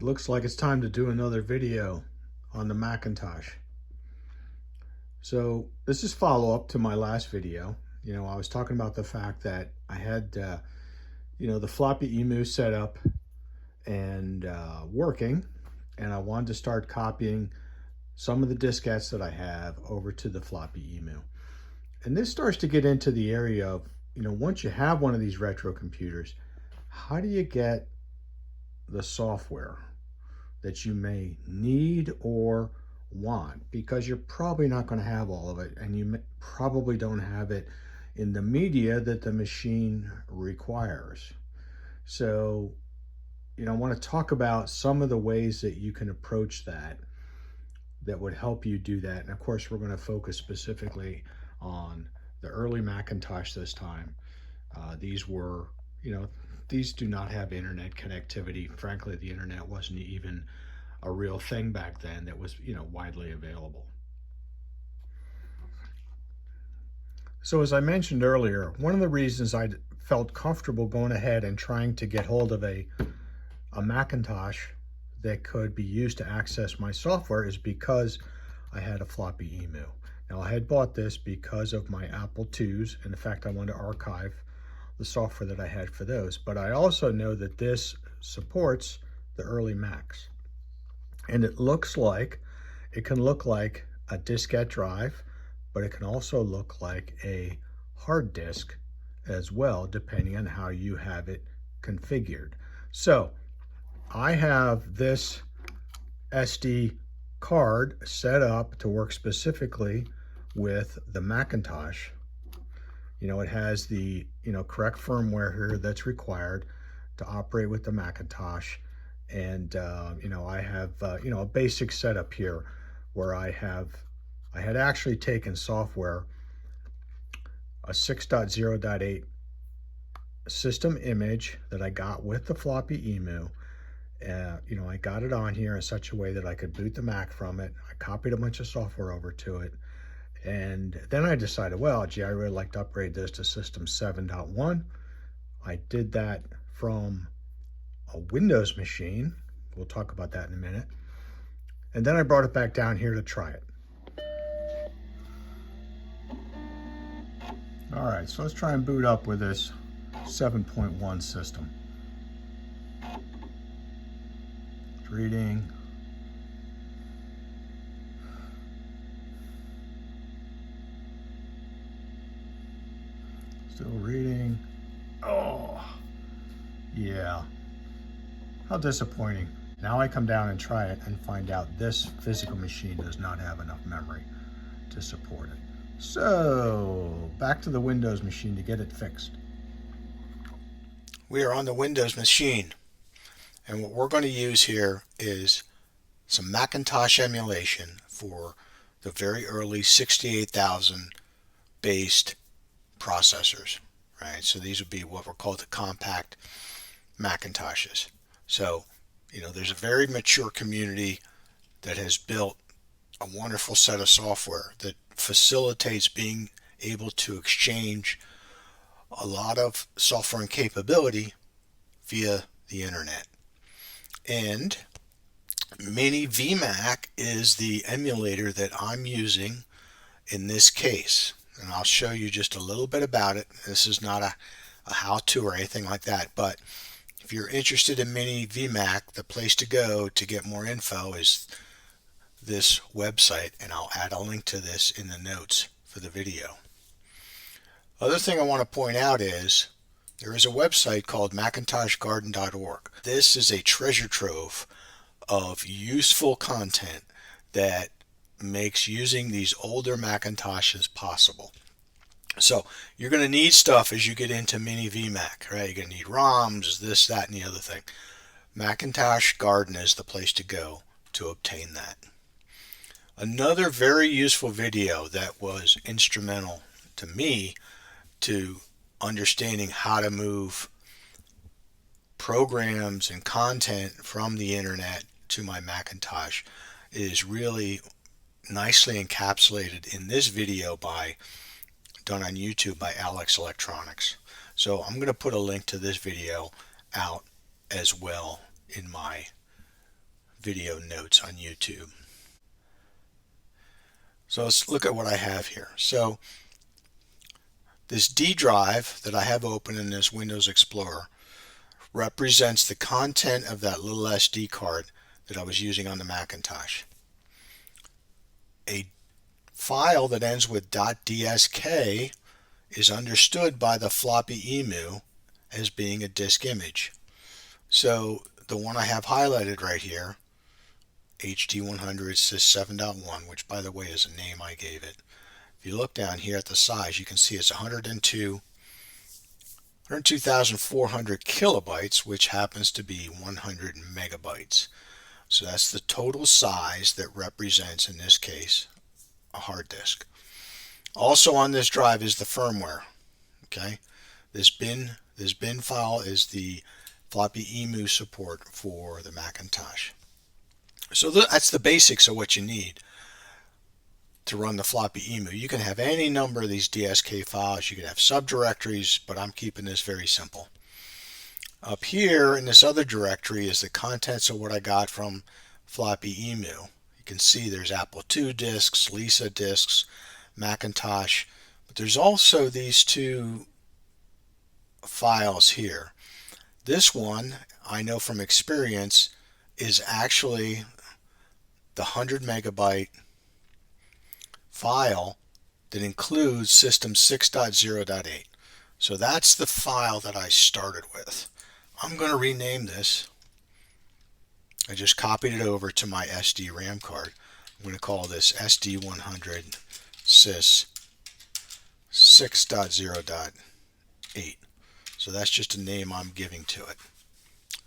looks like it's time to do another video on the Macintosh. So this is follow-up to my last video. I was talking about the fact that I had, the Floppy EMU set up and working, and I wanted to start copying some of the diskettes that I have over to the Floppy EMU. And this starts to get into the area of, once you have one of these retro computers, how do you get the software that you may need or want? Because you're probably not going to have all of it, and you probably don't have it in the media that the machine requires. So, I want to talk about some of the ways that you can approach that would help you do that. And of course, we're going to focus specifically on the early Macintosh this time. These were, these do not have internet connectivity. Frankly, the internet wasn't even a real thing back then that was, widely available. So as I mentioned earlier, one of the reasons I felt comfortable going ahead and trying to get hold of a Macintosh that could be used to access my software is because I had a Floppy EMU. Now, I had bought this because of my Apple IIs, and in fact I wanted to archive the software that I had for those, but I also know that this supports the early Macs. And it can look like a diskette drive, but it can also look like a hard disk as well, depending on how you have it configured. So I have this SD card set up to work specifically with the Macintosh. It has the correct firmware here that's required to operate with the Macintosh. And I have a basic setup here where I had actually taken software, a 6.0.8 system image that I got with the Floppy EMU. I got it on here in such a way that I could boot the Mac from it. I copied a bunch of software over to it. And then I decided, well, gee, I really like to upgrade this to System 7.1. I did that from a Windows machine. We'll talk about that in a minute. And then I brought it back down here to try it. All right, so let's try and boot up with this 7.1 system. It's reading. Still reading. Oh, yeah. How disappointing. Now I come down and try it and find out this physical machine does not have enough memory to support it. So, back to the Windows machine to get it fixed. We are on the Windows machine, and what we're going to use here is some Macintosh emulation for the very early 68,000 based processors, right? So these would be what were called the compact Macintoshes. So, there's a very mature community that has built a wonderful set of software that facilitates being able to exchange a lot of software and capability via the internet. And Mini VMac is the emulator that I'm using in this case. And I'll show you just a little bit about it. This is not a how-to or anything like that, but if you're interested in Mini VMac, the place to go to get more info is this website, and I'll add a link to this in the notes for the video. Other thing I want to point out is there is a website called macintoshgarden.org. This is a treasure trove of useful content that makes using these older Macintoshes possible. So you're going to need stuff as you get into Mini VMac, right? You're going to need ROMs, this, that, and the other thing. Macintosh Garden is the place to go to obtain that. Another very useful video that was instrumental to me to understanding how to move programs and content from the internet to my Macintosh is really nicely encapsulated in this video done on YouTube by Alex Electronics. So I'm going to put a link to this video out as well in my video notes on YouTube. So let's look at what I have here. So this D drive that I have open in this Windows Explorer represents the content of that little SD card that I was using on the Macintosh. A file that ends with .dsk is understood by the Floppy EMU as being a disk image. So the one I have highlighted right here, HD100 sys 7.1, which by the way is a name I gave it. If you look down here at the size, you can see it's 102,400 kilobytes, which happens to be 100 megabytes. So that's the total size that represents, in this case, a hard disk. Also on this drive is the firmware. Okay, this bin file is the Floppy EMU support for the Macintosh. So that's the basics of what you need to run the Floppy EMU. You can have any number of these DSK files. You can have subdirectories, but I'm keeping this very simple. Up here in this other directory is the contents of what I got from Floppy EMU. You can see there's Apple II disks, Lisa disks, Macintosh, but there's also these two files here. This one, I know from experience, is actually the 100 megabyte file that includes System 6.0.8. So that's the file that I started with. I'm going to rename this. I just copied it over to my SD RAM card. I'm going to call this SD100 sys 6.0.8. So that's just a name I'm giving to it.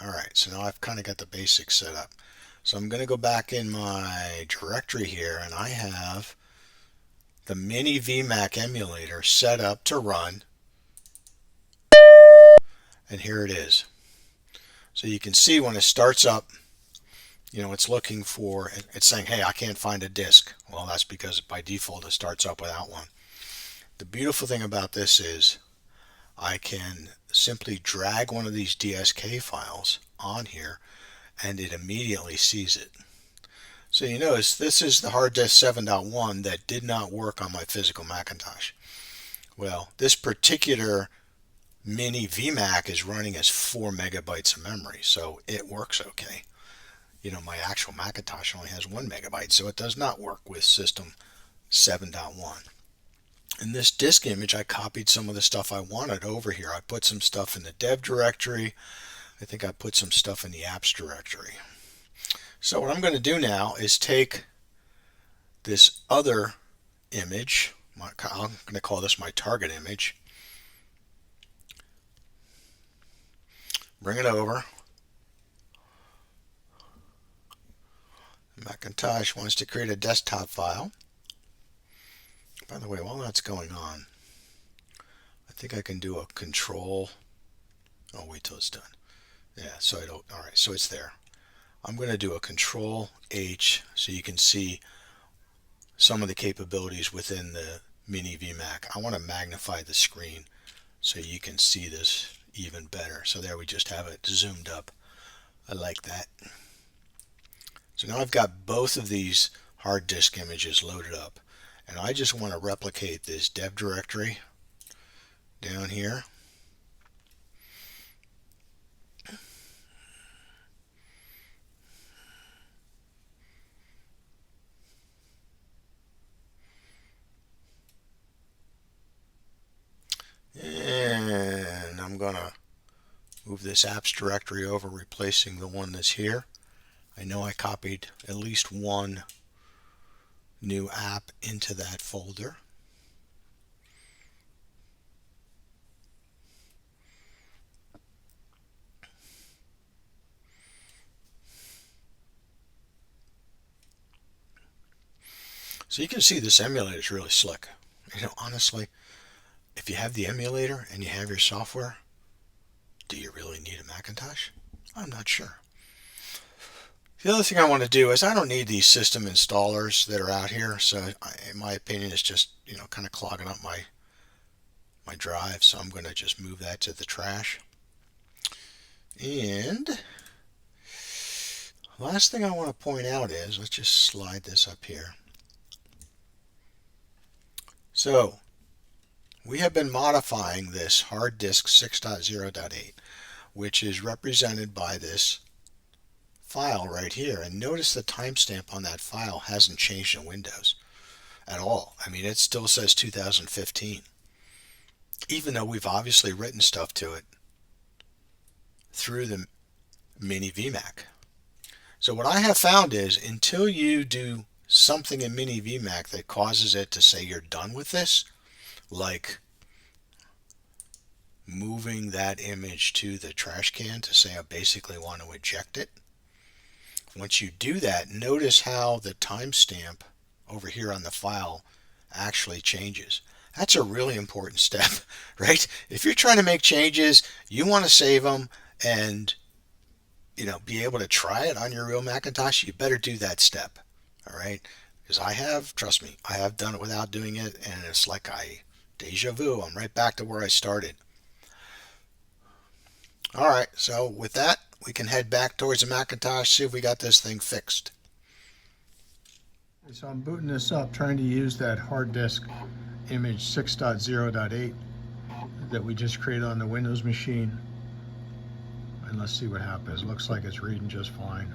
Alright, so now I've kind of got the basics set up. So I'm going to go back in my directory here, and I have the mini VMac emulator set up to run, and here it is. So you can see when it starts up, it's looking for, it's saying, hey, I can't find a disk. Well, that's because by default it starts up without one. The beautiful thing about this is I can simply drag one of these DSK files on here and it immediately sees it. So you notice this is the hard disk 7.1 that did not work on my physical Macintosh. Well, this particular mini VMac is running as 4 megabytes of memory, so it works okay. My actual Macintosh only has 1 megabyte, so it does not work with System 7.1. In this disk image, I copied some of the stuff I wanted over here. I put some stuff in the dev directory. I think I put some stuff in the apps directory. So what I'm going to do now is take this other image, I'm going to call this my target image, bring it over. Macintosh wants to create a desktop file. By the way, while that's going on, I think I can do a control. Oh, wait till it's done. Yeah, so alright, so it's there. I'm going to do a control H so you can see some of the capabilities within the mini VMac. I want to magnify the screen so you can see this even better. So there we just have it zoomed up. I like that. So now I've got both of these hard disk images loaded up, and I just want to replicate this dev directory down here. And I'm going to move this apps directory over, replacing the one that's here. I know I copied at least one new app into that folder. So you can see this emulator is really slick. Honestly, if you have the emulator and you have your software, do you really need a Macintosh? I'm not sure. The other thing I want to do is I don't need these system installers that are out here, so in my opinion it's just kind of clogging up my drive, so I'm going to just move that to the trash. And Last thing I want to point out is, let's just slide this up here. So we have been modifying this hard disk 6.0.8, which is represented by this file right here. And notice the timestamp on that file hasn't changed in Windows at all. I mean, it still says 2015, even though we've obviously written stuff to it through the Mini VMac. So what I have found is, until you do something in Mini VMac that causes it to say you're done with this, like moving that image to the trash can to say I basically want to eject it. Once you do that, notice how the timestamp over here on the file actually changes. That's a really important step, right? If you're trying to make changes, you want to save them and be able to try it on your real Macintosh, you better do that step, all right? Because trust me, I have done it without doing it, and it's like deja vu. I'm right back to where I started. All right, so with that, we can head back towards the Macintosh, see if we got this thing fixed. So I'm booting this up, trying to use that hard disk image 6.0.8 that we just created on the Windows machine. And let's see what happens. Looks like it's reading just fine.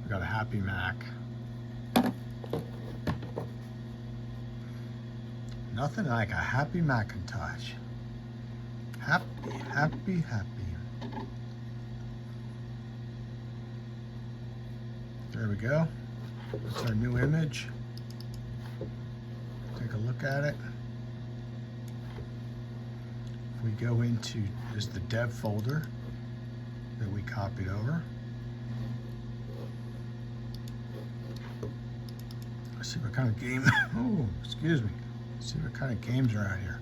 We got a happy Mac. Nothing like a happy Macintosh. Happy, happy, happy. There we go. That's our new image. Take a look at it. If we go into, this is the dev folder that we copied over. Let's see what kind of game, oh, excuse me. Let's see what kind of games are out here.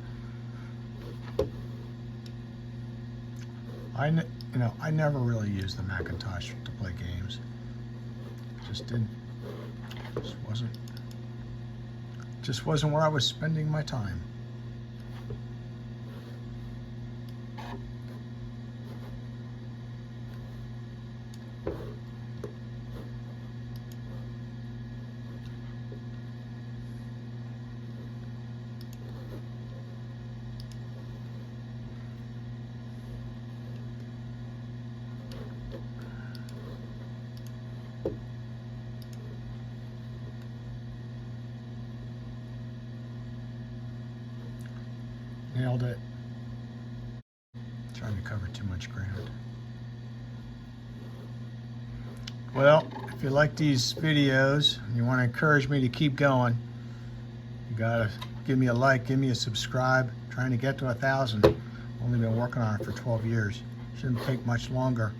I never really used the Macintosh to play games. Just wasn't where I was spending my time. Nailed it. Trying to cover too much ground. Well, if you like these videos and you want to encourage me to keep going, you gotta give me a like, give me a subscribe. Trying to get to 1,000. Only been working on it for 12 years. Shouldn't take much longer.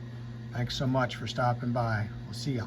Thanks so much for stopping by. We'll see ya.